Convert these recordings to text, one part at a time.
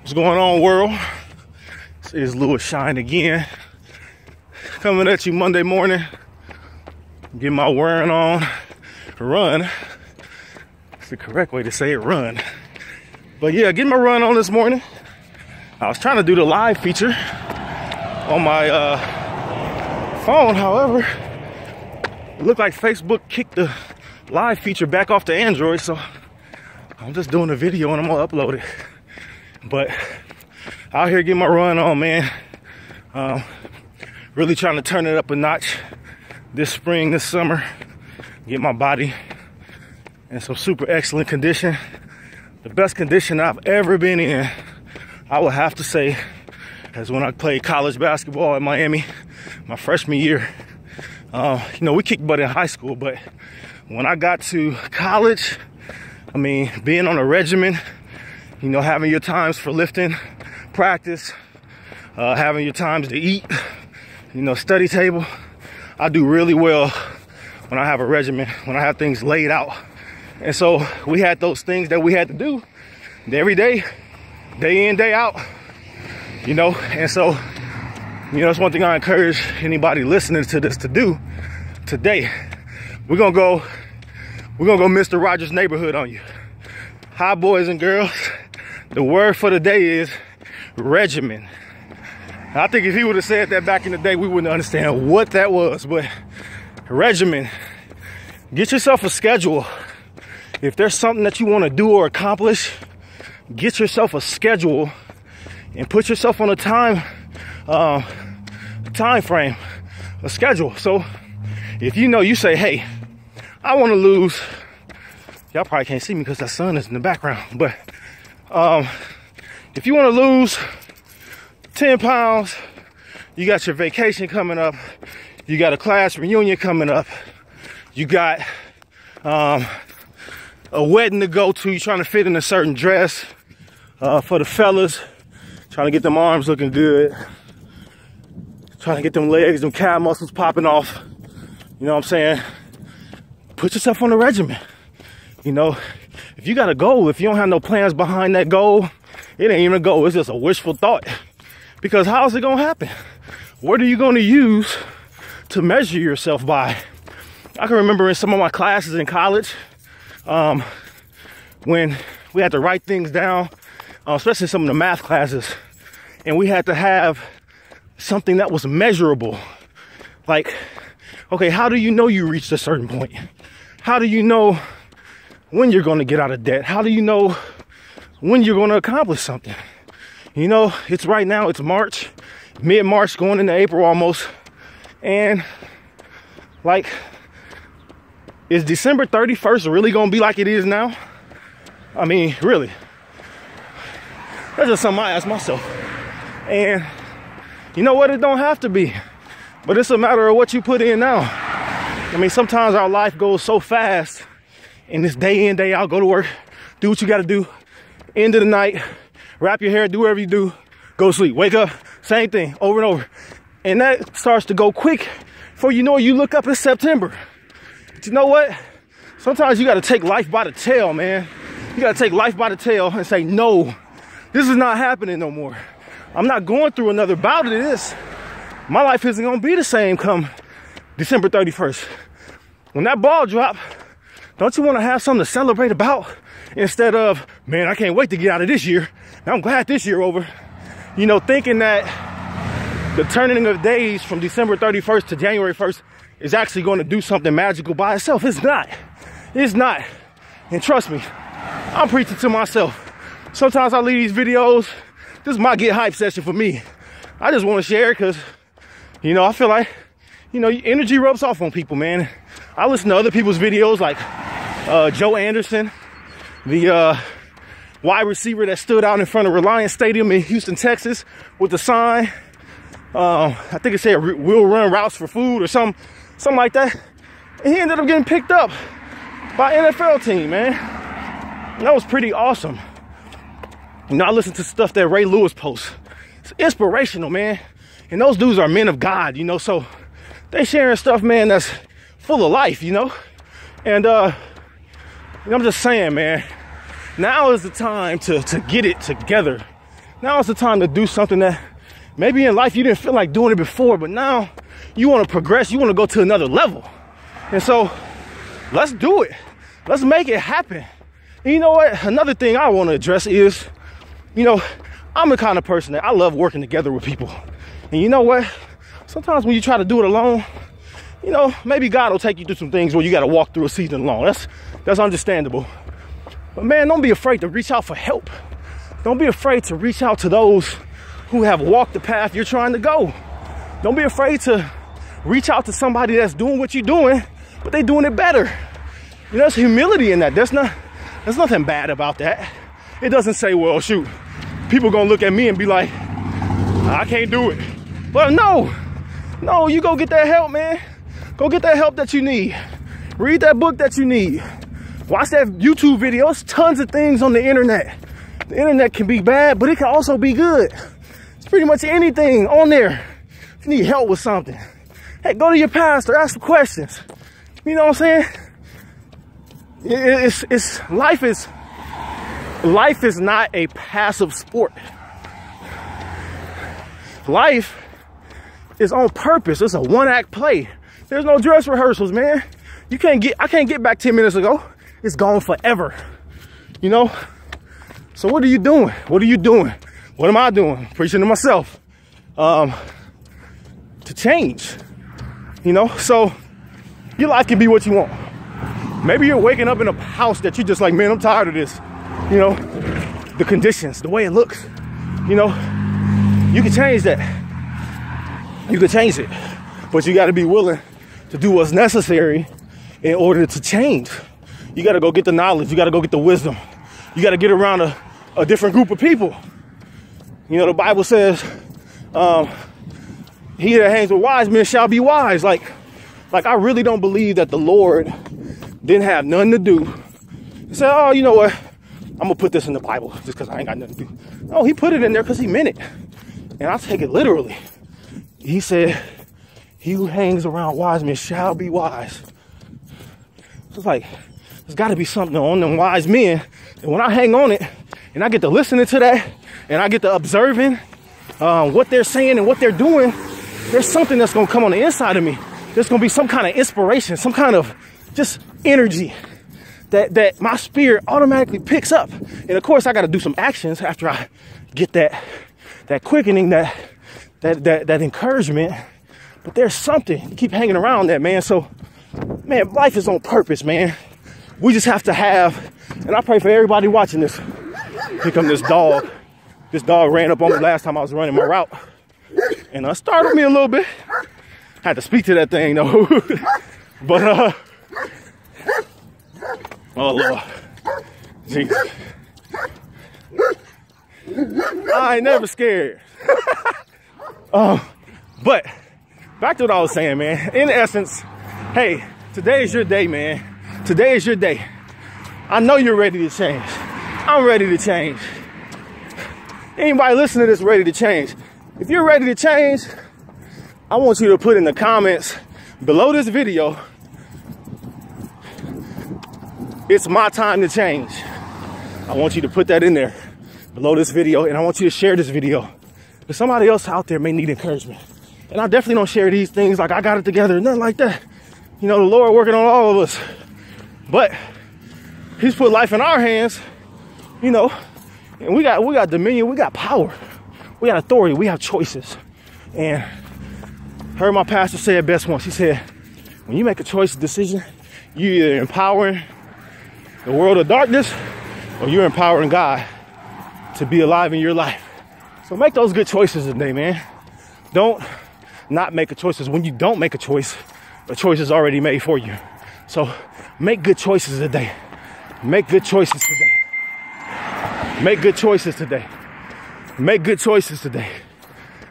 What's going on, world? This is Louis Shine again, coming at you Monday morning. Get my wearing on, run. It's the correct way to say it, run. But yeah, get my run on this morning. I was trying to do the live feature on my phone. However, it looked like Facebook kicked the live feature back off to Android, so I'm just doing a video and I'm gonna upload it. But out here getting my run on, man. Really trying to turn it up a notch this spring, this summer. Get my body in some super excellent condition. The best condition I've ever been in, I would have to say, is when I played college basketball at Miami, my freshman year. You know, we kicked butt in high school, but when I got to college, I mean, being on a regimen, you know, having your times for lifting, practice, having your times to eat, you know, study table. I do really well when I have a regimen, when I have things laid out. And so we had those things that we had to do every day in, day out, you know. And so, you know, that's one thing I encourage anybody listening to this to do today. We're gonna go Mr. Rogers' Neighborhood on you. Hi, boys and girls. The word for the day is regimen. I think if he would have said that back in the day, we wouldn't understand what that was, but regimen. Get yourself a schedule. If there's something that you want to do or accomplish, get yourself a schedule and put yourself on a time frame, a schedule. So if you know, you say, hey, I want to lose, y'all probably can't see me because the sun is in the background, but if you want to lose 10 pounds, you got your vacation coming up, you got a class reunion coming up, you got a wedding to go to, you're trying to fit in a certain dress, for the fellas, trying to get them arms looking good, trying to get them legs, them calf muscles popping off, you know what I'm saying? Put yourself on a regimen. You know, if you got a goal, if you don't have no plans behind that goal, it ain't even a goal, it's just a wishful thought. Because how's it gonna happen? What are you gonna use to measure yourself by? I can remember in some of my classes in college, when we had to write things down, especially some of the math classes, and we had to have something that was measurable. Like, okay, how do you know you reached a certain point? How do you know when you're going to get out of debt? How do you know when you're going to accomplish something? You know, it's right now, it's March, mid-March, going into April almost. And like, is December 31st really going to be like it is now? I mean, really? That's just something I ask myself. And you know what? It don't have to be. But it's a matter of what you put in now. I mean, sometimes our life goes so fast. And this day in, day out, go to work, do what you got to do. End of the night, wrap your hair, do whatever you do, go to sleep, wake up, same thing, over and over. And that starts to go quick. Before you know it, you look up, it's September. But you know what? Sometimes you got to take life by the tail, man. You got to take life by the tail and say, no, this is not happening no more. I'm not going through another bout of this. My life isn't going to be the same come December 31st. When that ball drop, don't you want to have something to celebrate about? Instead of, man, I can't wait to get out of this year. I'm glad this year over. You know, thinking that the turning of days from December 31st to January 1st is actually going to do something magical by itself. It's not. It's not. And trust me, I'm preaching to myself. Sometimes I leave these videos. This is my get hype session for me. I just want to share it because, you know, I feel like, you know, energy rubs off on people, man. I listen to other people's videos like Joe Anderson, the wide receiver that stood out in front of Reliance Stadium in Houston, Texas with the sign. I think it said, we'll run routes for food or something like that. And he ended up getting picked up by an NFL team, man. And that was pretty awesome. You know, I listen to stuff that Ray Lewis posts. It's inspirational, man. And those dudes are men of God, you know, so they sharing stuff, man, that's full of life, you know. And I'm just saying, man, now is the time to get it together. Now is the time to do something that maybe in life you didn't feel like doing it before, but now you want to progress, you want to go to another level. And so let's do it. Let's make it happen. And you know what? Another thing I want to address is, you know, I'm the kind of person that I love working together with people. And you know what? Sometimes when you try to do it alone, you know, maybe God will take you through some things where you got to walk through a season alone. That's understandable. But man, don't be afraid to reach out for help. Don't be afraid to reach out to those who have walked the path you're trying to go. Don't be afraid to reach out to somebody that's doing what you're doing, but they're doing it better. You know, there's humility in that. There's nothing bad about that. It doesn't say, well, shoot, people gonna look at me and be like, I can't do it. But no, you go get that help, man. Go get that help that you need. Read that book that you need. Watch that YouTube video. There's tons of things on the internet. The internet can be bad, but it can also be good. It's pretty much anything on there. If you need help with something, hey, go to your pastor, ask some questions. You know what I'm saying? Life is not a passive sport. Life is on purpose. It's a one-act play. There's no dress rehearsals, man. I can't get back 10 minutes ago. It's gone forever. You know? So what are you doing? What are you doing? What am I doing? Preaching to myself. To change. You know? So your life can be what you want. Maybe you're waking up in a house that you're just like, man, I'm tired of this. You know? The conditions, the way it looks. You know? You can change that. You can change it. But you got to be willing to do what's necessary in order to change. You got to go get the knowledge. You got to go get the wisdom. You got to get around a different group of people. You know, the Bible says, he that hangs with wise men shall be wise. Like I really don't believe that the Lord didn't have nothing to do. He said, oh, you know what? I'm going to put this in the Bible just because I ain't got nothing to do. No, he put it in there because he meant it. And I take it literally. He said, he who hangs around wise men shall be wise. It's like, there's got to be something on them wise men. And when I hang on it, and I get to listening to that, and I get to observing what they're saying and what they're doing, there's something that's going to come on the inside of me. There's going to be some kind of inspiration, some kind of just energy that my spirit automatically picks up. And of course, I got to do some actions after I get that quickening, that encouragement. But there's something. You keep hanging around that, man. So, man, life is on purpose, man. We just have to have, and I pray for everybody watching this. Here come this dog. This dog ran up on me last time I was running my route. And startled me a little bit. Had to speak to that thing, though. But, oh, Lord. Jesus. I ain't never scared. But back to what I was saying, man. In essence, hey, today is your day, man. Today is your day. I know you're ready to change. I'm ready to change. Anybody listening to this ready to change? If you're ready to change, I want you to put in the comments below this video, it's my time to change. I want you to put that in there below this video, and I want you to share this video because somebody else out there may need encouragement. And I definitely don't share these things like I got it together, nothing like that. You know, the Lord working on all of us. But he's put life in our hands, you know, and we got dominion, we got power, we got authority, we have choices. And I heard my pastor say it best once. He said, when you make a choice decision, you're either empowering the world of darkness or you're empowering God to be alive in your life. So make those good choices today, man. Don't not make a choice. When you don't make a choice is already made for you. So make good choices today. Make good choices today. Make good choices today. Make good choices today.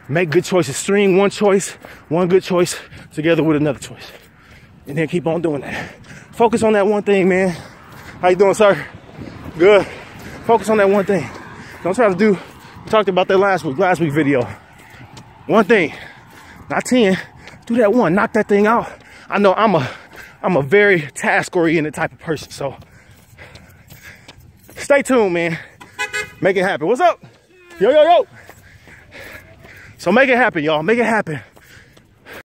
Make good choices. String one good choice together with another choice. And then keep on doing that. Focus on that one thing, man. How you doing, sir? Good. Focus on that one thing. Don't try to do, we talked about that last week video. One thing, not 10. Do that one, knock that thing out. I know I'm a very task-oriented type of person, so stay tuned, man. Make it happen. What's up? Yo, yo, yo. So make it happen, y'all. Make it happen.